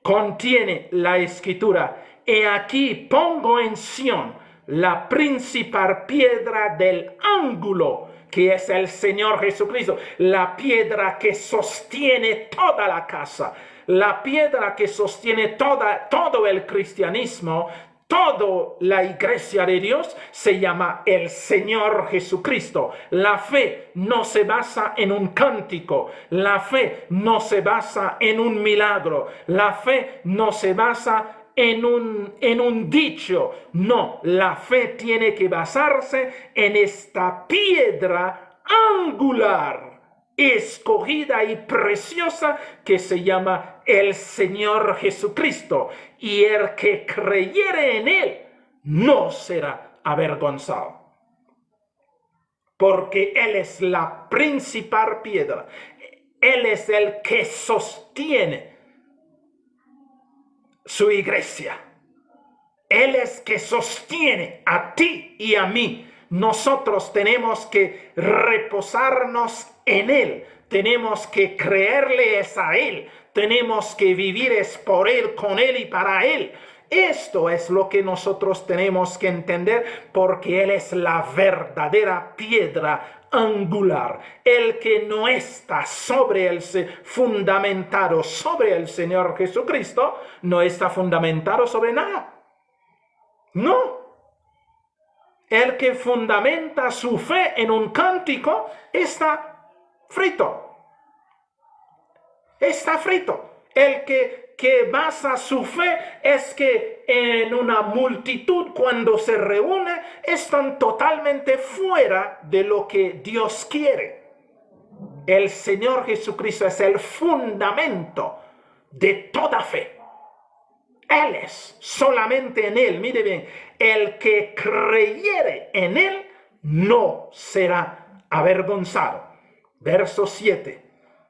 contiene la Escritura: he aquí pongo en Sión la principal piedra del ángulo, que es el Señor Jesucristo, la piedra que sostiene toda la casa, la piedra que sostiene todo el cristianismo, toda la iglesia de Dios se llama el Señor Jesucristo. La fe no se basa en un cántico, la fe no se basa en un milagro, la fe no se basa en un dicho. No, la fe tiene que basarse en esta piedra angular, escogida y preciosa, que se llama el Señor Jesucristo, y el que creyere en Él no será avergonzado, porque Él es la principal piedra. Él es el que sostiene su iglesia. Él es que sostiene a ti y a mí. Nosotros tenemos que reposarnos en Él. Tenemos que creerle a Él. Tenemos que vivir es por Él, con Él y para Él. Esto es lo que nosotros tenemos que entender, porque Él es la verdadera piedra angular, el que no está fundamentado sobre el Señor Jesucristo, no está fundamentado sobre nada. No. El que fundamenta su fe en un cántico está frito. Está frito. El que basa su fe es que en una multitud, cuando se reúne, están totalmente fuera de lo que Dios quiere. El Señor Jesucristo es el fundamento de toda fe. Él es, solamente en Él, mire bien, el que creyere en Él no será avergonzado. Verso 7.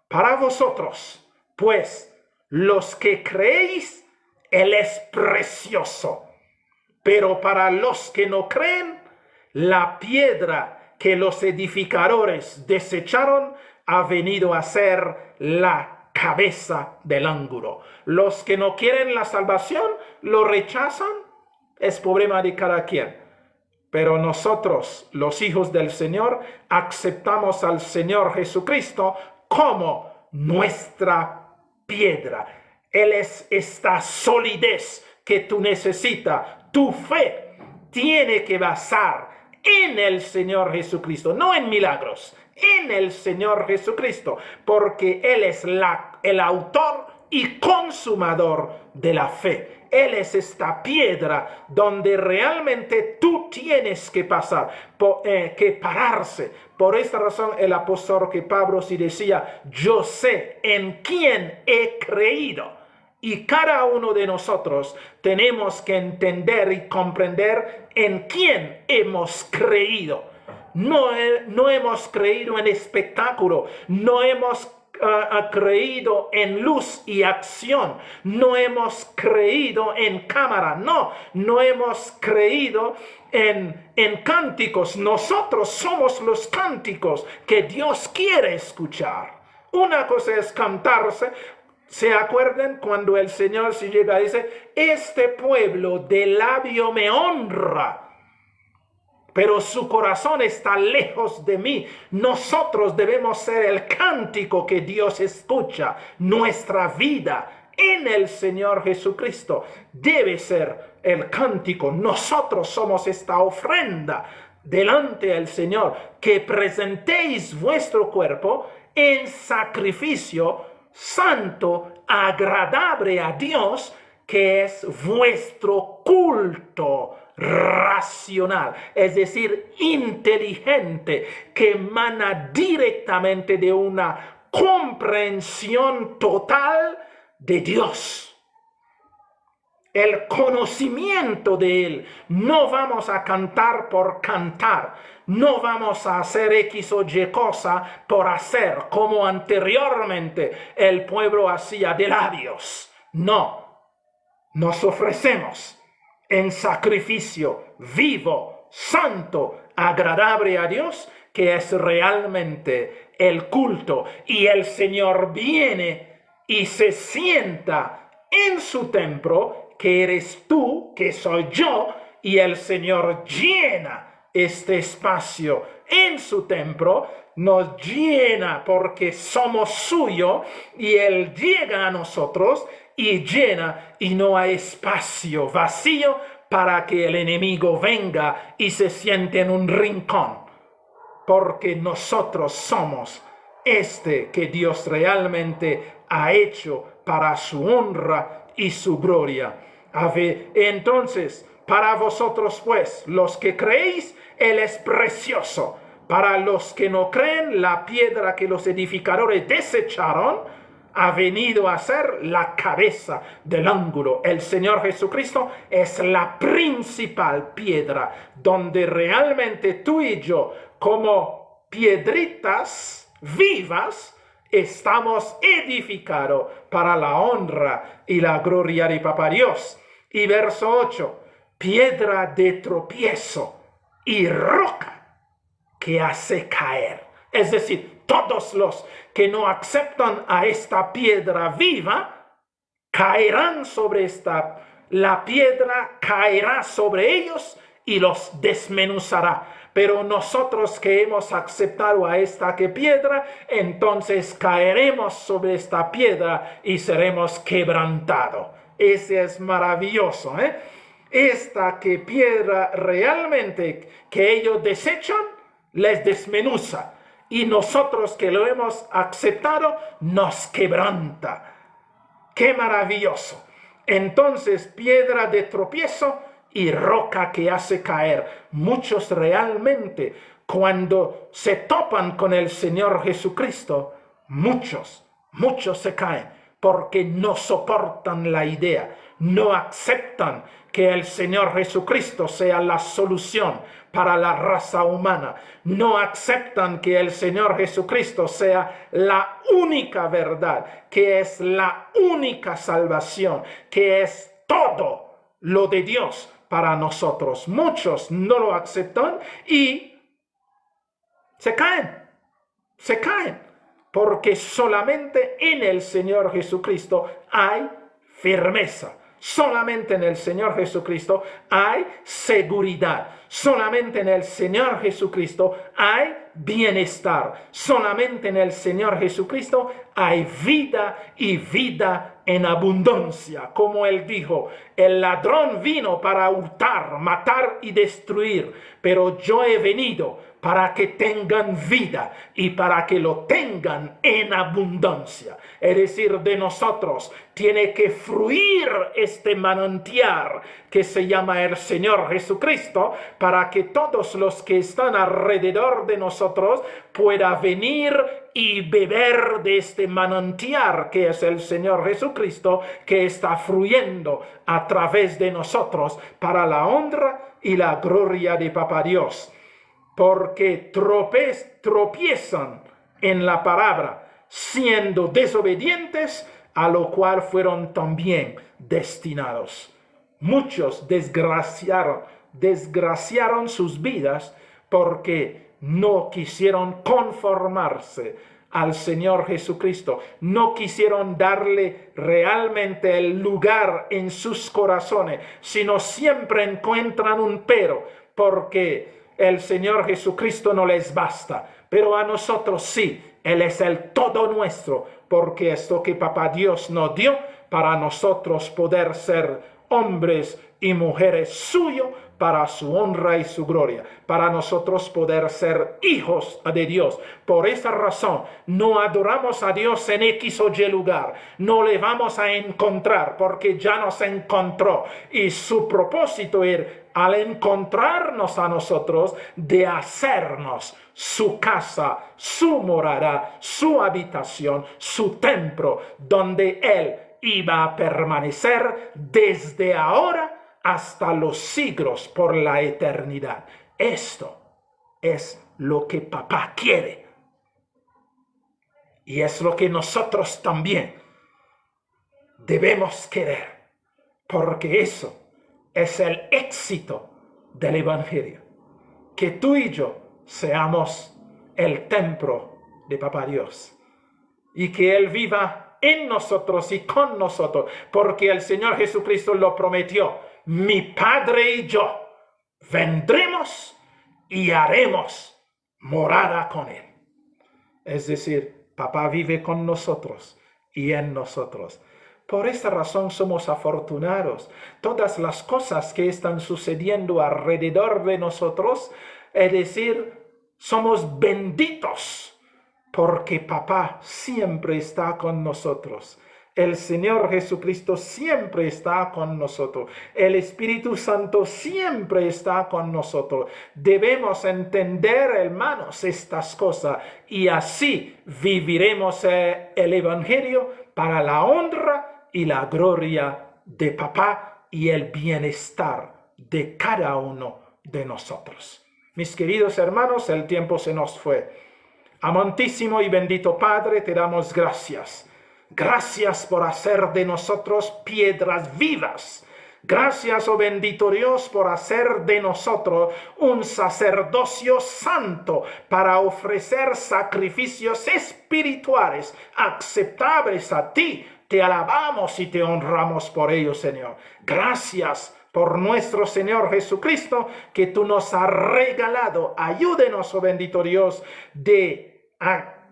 Para vosotros, pues, los que creéis, Él es precioso. Pero para los que no creen, la piedra que los edificadores desecharon ha venido a ser la cabeza del ángulo. Los que no quieren la salvación, lo rechazan, es problema de cada quien. Pero nosotros, los hijos del Señor, aceptamos al Señor Jesucristo como nuestra piedra. Él es esta solidez que tú necesitas. Tu fe tiene que basar en el Señor Jesucristo, no en milagros, en el Señor Jesucristo, porque Él es el autor y consumador de la fe. Él es esta piedra donde realmente tú tienes que que pararse. Por esta razón el apóstol que Pablo sí decía, yo sé en quién he creído. Y cada uno de nosotros tenemos que entender y comprender en quién hemos creído. No hemos creído en espectáculo, no hemos creído en luz y acción, no hemos creído en cámara, no hemos creído en cánticos. Nosotros somos los cánticos que Dios quiere escuchar. Una cosa es cantarse. ¿Se acuerdan cuando el Señor se llega y dice, este pueblo de labio me honra, pero su corazón está lejos de mí? Nosotros debemos ser el cántico que Dios escucha. Nuestra vida en el Señor Jesucristo debe ser el cántico. Nosotros somos esta ofrenda delante del Señor, que presentéis vuestro cuerpo en sacrificio santo, agradable a Dios, que es vuestro culto racional, es decir, inteligente, que emana directamente de una comprensión total de Dios. El conocimiento de Él. No vamos a cantar por cantar. No vamos a hacer X o Y cosa por hacer, como anteriormente el pueblo hacía de labios. No. Nos ofrecemos en sacrificio vivo, santo, agradable a Dios, que es realmente el culto. Y el Señor viene y se sienta en su templo, que eres tú, que soy yo, y el Señor llena este espacio en su templo, nos llena porque somos suyo, y Él llega a nosotros y llena, y no hay espacio vacío para que el enemigo venga y se siente en un rincón, porque nosotros somos que Dios realmente ha hecho para su honra y su gloria. Entonces, para vosotros pues, los que creéis, Él es precioso. Para los que no creen, la piedra que los edificadores desecharon ha venido a ser la cabeza del ángulo. El Señor Jesucristo es la principal piedra, donde realmente tú y yo, como piedritas vivas, estamos edificados para la honra y la gloria de Papá Dios. Y verso 8, piedra de tropiezo y roca que hace caer. Es decir, todos los que no aceptan a esta piedra viva caerán sobre esta la piedra caerá sobre ellos y los desmenuzará. Pero nosotros que hemos aceptado a esta piedra, entonces caeremos sobre esta piedra y seremos quebrantados. Ese es maravilloso, ¿eh? Esta piedra realmente que ellos desechan, les desmenuza. Y nosotros que lo hemos aceptado, nos quebranta. ¡Qué maravilloso! Entonces, piedra de tropiezo y roca que hace caer. Muchos realmente, cuando se topan con el Señor Jesucristo, muchos se caen porque no soportan la idea, no aceptan que el Señor Jesucristo sea la solución para la raza humana. No aceptan que el Señor Jesucristo sea la única verdad, que es la única salvación, que es todo lo de Dios para nosotros. Muchos no lo aceptan y se caen, porque solamente en el Señor Jesucristo hay firmeza. Solamente en el Señor Jesucristo hay seguridad. Solamente en el Señor Jesucristo hay bienestar. Solamente en el Señor Jesucristo hay vida y vida en abundancia. Como Él dijo, el ladrón vino para hurtar, matar y destruir, pero yo he venido para que tengan vida y para que lo tengan en abundancia. Es decir, de nosotros tiene que fluir este manantial que se llama el Señor Jesucristo, para que todos los que están alrededor de nosotros puedan venir y beber de este manantial que es el Señor Jesucristo, que está fluyendo a través de nosotros para la honra y la gloria de Papá Dios. Porque tropiezan en la palabra, siendo desobedientes, a lo cual fueron también destinados. Muchos desgraciaron sus vidas porque no quisieron conformarse al Señor Jesucristo, no quisieron darle realmente el lugar en sus corazones, sino siempre encuentran un pero, porque el Señor Jesucristo no les basta, pero a nosotros sí. Él es el todo nuestro, porque esto que Papá Dios nos dio para nosotros poder ser hombres y mujeres suyos para su honra y su gloria, para nosotros poder ser hijos de Dios. Por esa razón no adoramos a Dios en X o Y lugar, no le vamos a encontrar porque ya nos encontró, y su propósito es, al encontrarnos a nosotros, de hacernos su casa, su morada, su habitación, su templo, donde Él iba a permanecer desde ahora hasta los siglos por la eternidad. Esto es lo que Papá quiere. Y es lo que nosotros también debemos querer, porque eso es el éxito del Evangelio. Que tú y yo seamos el templo de Papá Dios y que Él viva en nosotros y con nosotros, porque el Señor Jesucristo lo prometió: mi Padre y yo vendremos y haremos morada con Él. Es decir, Papá vive con nosotros y en nosotros. Por esta razón somos afortunados. Todas las cosas que están sucediendo alrededor de nosotros, es decir, somos benditos, porque Papá siempre está con nosotros. El Señor Jesucristo siempre está con nosotros. El Espíritu Santo siempre está con nosotros. Debemos entender, hermanos, estas cosas, y así viviremos el Evangelio para la honra y la gloria de Papá y el bienestar de cada uno de nosotros. Mis queridos hermanos, el tiempo se nos fue. Amantísimo y bendito Padre, te damos gracias. Gracias por hacer de nosotros piedras vivas. Gracias, oh bendito Dios, por hacer de nosotros un sacerdocio santo para ofrecer sacrificios espirituales aceptables a ti, Te alabamos y te honramos por ello, Señor. Gracias por nuestro Señor Jesucristo, que tú nos has regalado. Ayúdenos, oh bendito Dios, de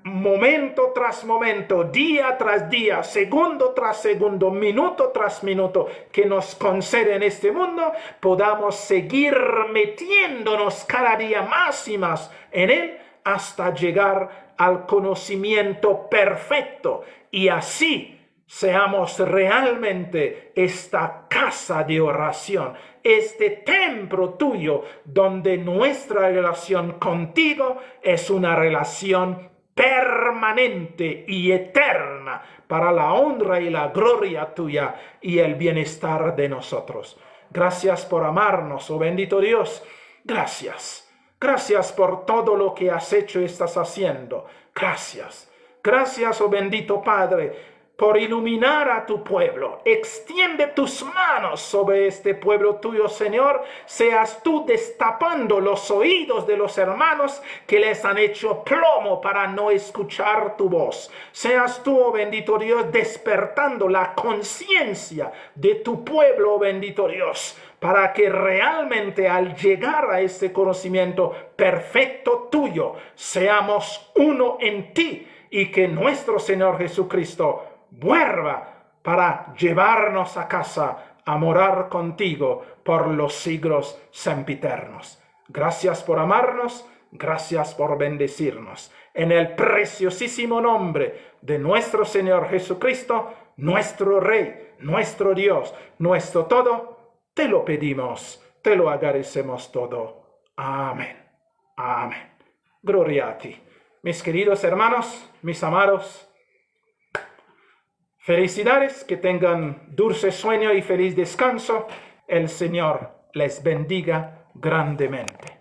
momento tras momento, día tras día, segundo tras segundo, minuto tras minuto, que nos concede en este mundo, podamos seguir metiéndonos cada día más y más en Él hasta llegar al conocimiento perfecto, y así seamos realmente esta casa de oración, este templo tuyo, donde nuestra relación contigo es una relación permanente y eterna para la honra y la gloria tuya y el bienestar de nosotros. Gracias por amarnos, oh bendito Dios. Gracias. Gracias por todo lo que has hecho y estás haciendo. Gracias. Gracias, oh bendito Padre, por iluminar a tu pueblo. Extiende tus manos sobre este pueblo tuyo, Señor. Seas tú destapando los oídos de los hermanos que les han hecho plomo para no escuchar tu voz. Seas tú, oh bendito Dios, despertando la conciencia de tu pueblo, oh bendito Dios, para que realmente al llegar a ese conocimiento perfecto tuyo, seamos uno en ti, y que nuestro Señor Jesucristo vuelva para llevarnos a casa a morar contigo por los siglos sempiternos. Gracias por amarnos, gracias por bendecirnos. En el preciosísimo nombre de nuestro Señor Jesucristo, nuestro Rey, nuestro Dios, nuestro todo, te lo pedimos, te lo agradecemos todo. Amén. Amén. Gloria a ti. Mis queridos hermanos, mis amados, felicidades, que tengan dulce sueño y feliz descanso. El Señor les bendiga grandemente.